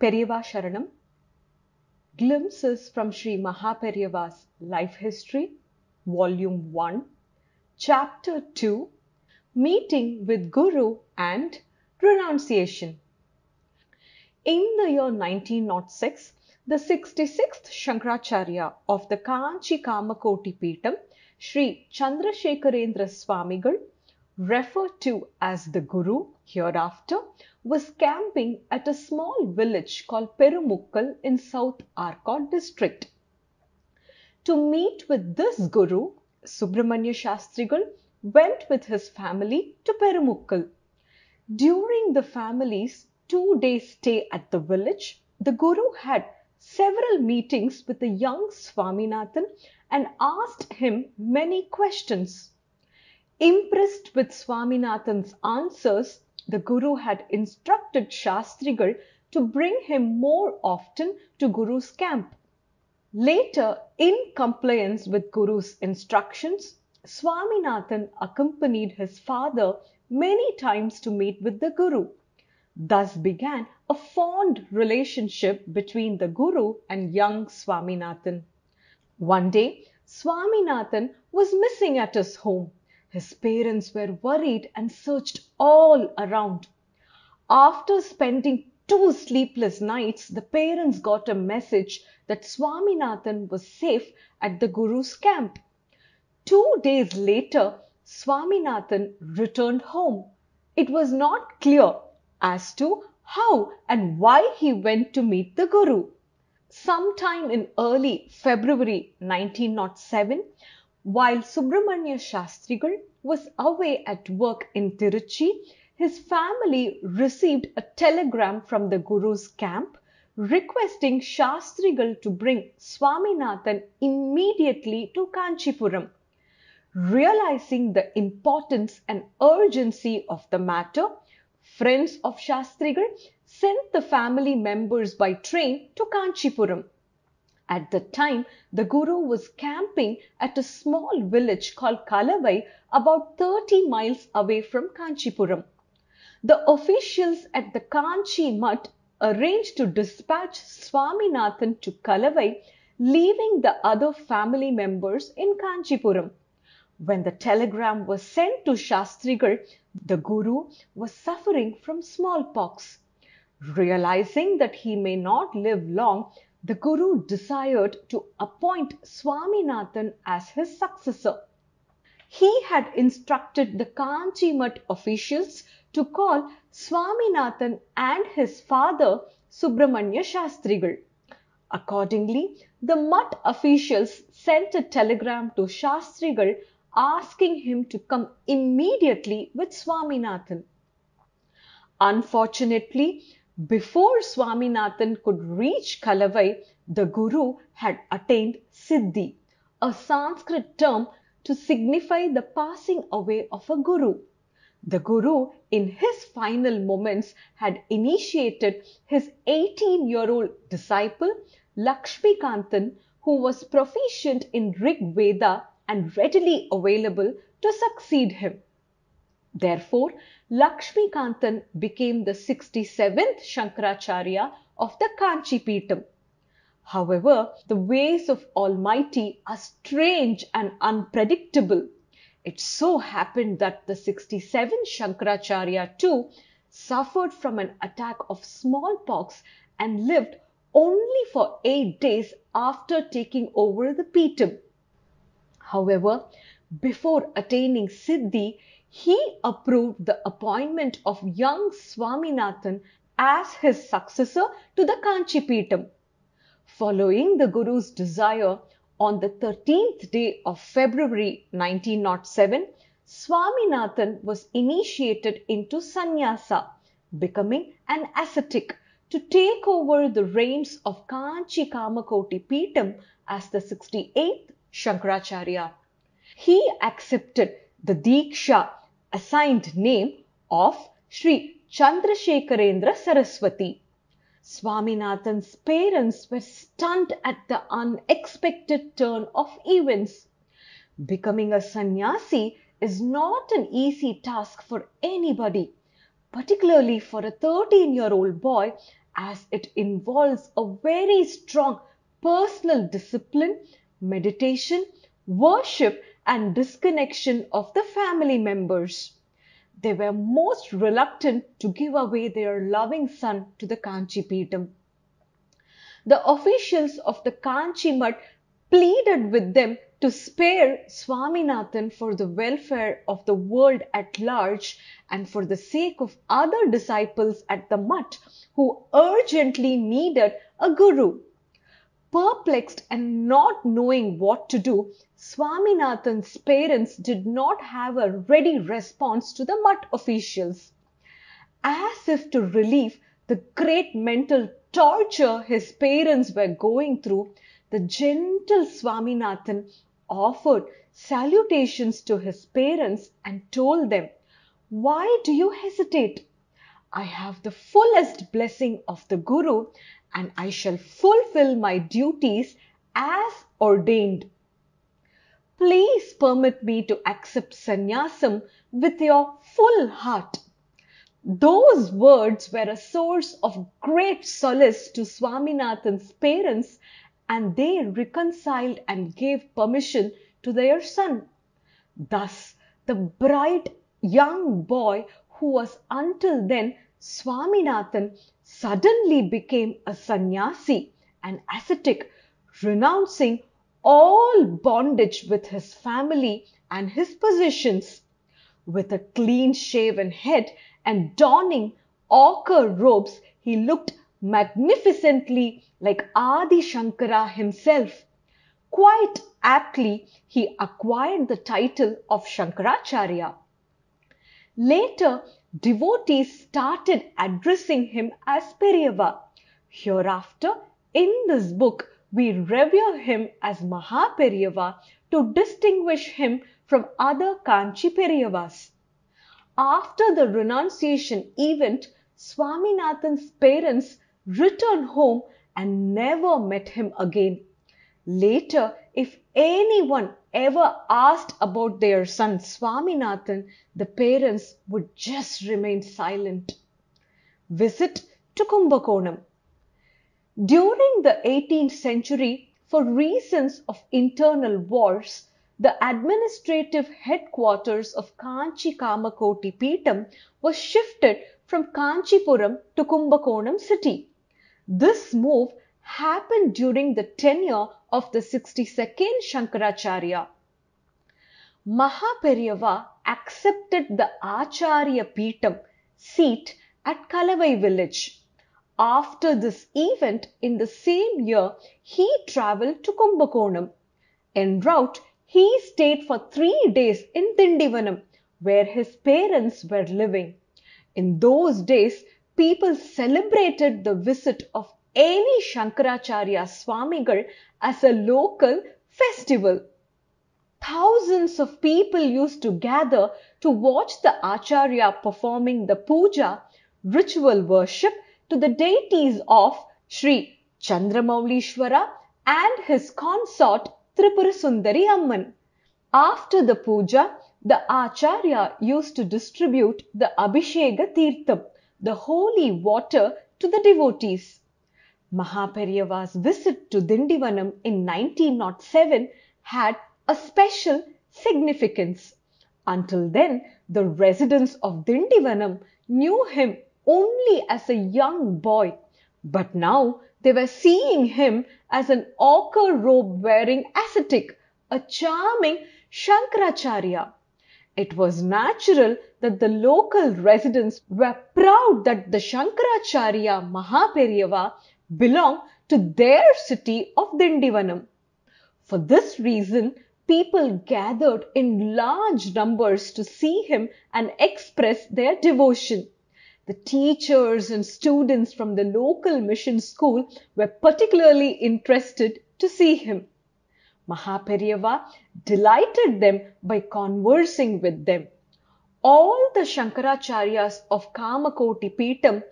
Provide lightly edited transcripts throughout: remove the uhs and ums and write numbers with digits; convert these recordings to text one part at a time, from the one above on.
Periyava Sharanam, Glimpses from Sri Periyava's Life History, Volume 1, Chapter 2, Meeting with Guru and Renunciation. In the year 1906, the 66th Shankaracharya of the Kanchi Periva Sri Chandrasekharendra Swamigal, referred to as the Guru hereafter, was camping at a small village called Perumukkal in South Arcot district. To meet with this Guru, Subramanya Shastrigal went with his family to Perumukkal. During the family's 2-day stay at the village, the Guru had several meetings with the young Swaminathan and asked him many questions. Impressed with Swaminathan's answers, the Guru had instructed Shastrigal to bring him more often to Guru's camp. Later, in compliance with Guru's instructions, Swaminathan accompanied his father many times to meet with the Guru. Thus began a fond relationship between the Guru and young Swaminathan. One day, Swaminathan was missing at his home. His parents were worried and searched all around. After spending 2 sleepless nights, the parents got a message that Swaminathan was safe at the Guru's camp. 2 days later, Swaminathan returned home. It was not clear as to how and why he went to meet the Guru. Sometime in early February 1907, while Subramanya Shastrigal was away at work in Tiruchi, his family received a telegram from the Guru's camp requesting Shastrigal to bring Swaminathan immediately to Kanchipuram. Realizing the importance and urgency of the matter, friends of Shastrigal sent the family members by train to Kanchipuram. At the time, the Guru was camping at a small village called Kalavai, about 30 miles away from Kanchipuram. The officials at the Kanchi Mutt arranged to dispatch Swaminathan to Kalavai, leaving the other family members in Kanchipuram. When the telegram was sent to Shastrigal, the Guru was suffering from smallpox. Realizing that he may not live long, the Guru desired to appoint Swaminathan as his successor. He had instructed the Kanchi Mutt officials to call Swaminathan and his father Subramanya Shastrigal. Accordingly, the Mutt officials sent a telegram to Shastrigal asking him to come immediately with Swaminathan. Unfortunately, before Swaminathan could reach Kalavai, the Guru had attained Siddhi, a Sanskrit term to signify the passing away of a Guru. The Guru, in his final moments, had initiated his 18-year-old disciple, Lakshmikantan, who was proficient in Rig Veda and readily available to succeed him. Therefore, Lakshmikantan became the 67th Shankaracharya of the Kanchi Periva. However, the ways of Almighty are strange and unpredictable. It so happened that the 67th Shankaracharya too suffered from an attack of smallpox and lived only for 8 days after taking over the Periva. However, before attaining Siddhi, he approved the appointment of young Swaminathan as his successor to the Kanchi Periva. Following the Guru's desire, on the 13th day of February 1907, Swaminathan was initiated into sannyasa, becoming an ascetic, to take over the reins of Kanchi Periva as the 68th Shankaracharya. He accepted the Diksha assigned name of Sri Chandrasekharendra Saraswati. Swaminathan's parents were stunned at the unexpected turn of events. Becoming a sannyasi is not an easy task for anybody, particularly for a 13-year-old boy, as it involves a very strong personal discipline, meditation, worship, and disconnection of the family members. They were most reluctant to give away their loving son to the Kanchi Peetham. The officials of the Kanchi Mutt pleaded with them to spare Swaminathan for the welfare of the world at large and for the sake of other disciples at the Mutt who urgently needed a guru. Perplexed and not knowing what to do, Swaminathan's parents did not have a ready response to the Mutt officials. As if to relieve the great mental torture his parents were going through, the gentle Swaminathan offered salutations to his parents and told them, "Why do you hesitate? I have the fullest blessing of the Guru and I shall fulfill my duties as ordained. Please permit me to accept sannyasam with your full heart." Those words were a source of great solace to Swaminathan's parents, and they reconciled and gave permission to their son. Thus, the bright young boy who was until then Swaminathan suddenly became a sannyasi, an ascetic, renouncing all bondage with his family and his possessions. With a clean-shaven head and donning ochre robes, he looked magnificently like Adi Shankara himself. Quite aptly, he acquired the title of Shankaracharya. Later, devotees started addressing him as Periyava. Hereafter, in this book, we revere him as Maha Periyava to distinguish him from other Kanchi Periyavas. After the renunciation event, Swaminathan's parents returned home and never met him again. Later, if anyone ever asked about their son Swaminathan, the parents would just remain silent. Visit to Kumbakonam. During the 18th century, for reasons of internal wars, the administrative headquarters of Kanchi Kamakoti Peetham was shifted from Kanchipuram to Kumbakonam city. This move happened during the tenure of the 62nd Shankaracharya. Maha Periyava accepted the Acharya Peetham seat at Kalavai village. After this event, in the same year, he travelled to Kumbakonam. En route, he stayed for 3 days in Dindivanam, where his parents were living. In those days, people celebrated the visit of any Shankaracharya Swamigal as a local festival. Thousands of people used to gather to watch the Acharya performing the puja, ritual worship to the deities of Sri Chandramaulishwara and his consort Tripura Sundari Amman. After the puja, the Acharya used to distribute the Abhishega Tirtham, the holy water, to the devotees. Mahaperiyava's visit to Dindivanam in 1907 had a special significance. Until then, the residents of Dindivanam knew him only as a young boy, but now they were seeing him as an ochre robe wearing ascetic, a charming Shankaracharya. It was natural that the local residents were proud that the Shankaracharya Mahaperiyava belonged to their city of Dindivanam. For this reason, people gathered in large numbers to see him and express their devotion. The teachers and students from the local mission school were particularly interested to see him. Mahaperiyava delighted them by conversing with them. All the Shankaracharyas of Kamakoti Peetham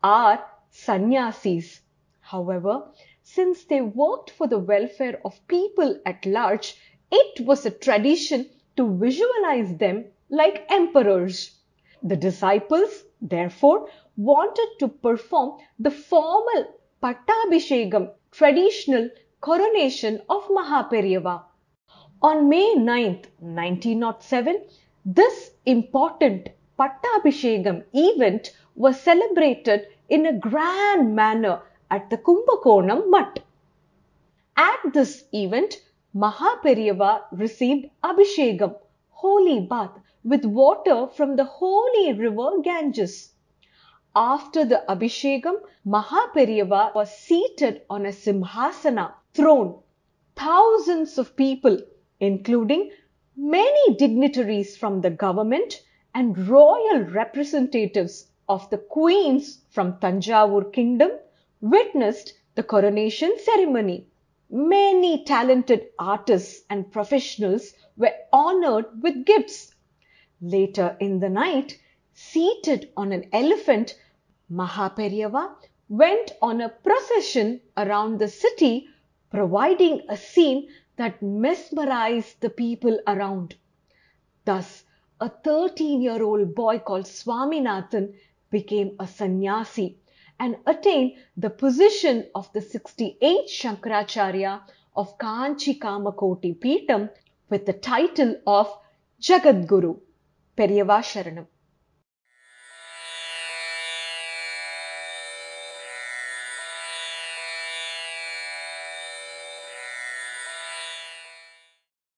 are sannyasis. However, since they worked for the welfare of people at large, it was a tradition to visualize them like emperors. The disciples, therefore, wanted to perform the formal Pattabhishegam, traditional coronation of Maha Periyava. On May 9th, 1907, this important Pattabhishegam event was celebrated in a grand manner at the Kumbakonam Mutt. At this event, Maha Periyava received Abhishegam, holy bath, with water from the holy river Ganges. After the Abhishegam, Maha Periyava was seated on a Simhasana throne. Thousands of people, including many dignitaries from the government and royal representatives of the queens from Tanjavur kingdom, witnessed the coronation ceremony. Many talented artists and professionals were honored with gifts. Later in the night, seated on an elephant, Maha Periyava went on a procession around the city, providing a scene that mesmerized the people around. Thus, a 13-year-old boy called Swaminathan became a sannyasi and attained the position of the 68th Shankaracharya of Kanchi Periva Peetam with the title of Jagadguru. Periyava Sharanam.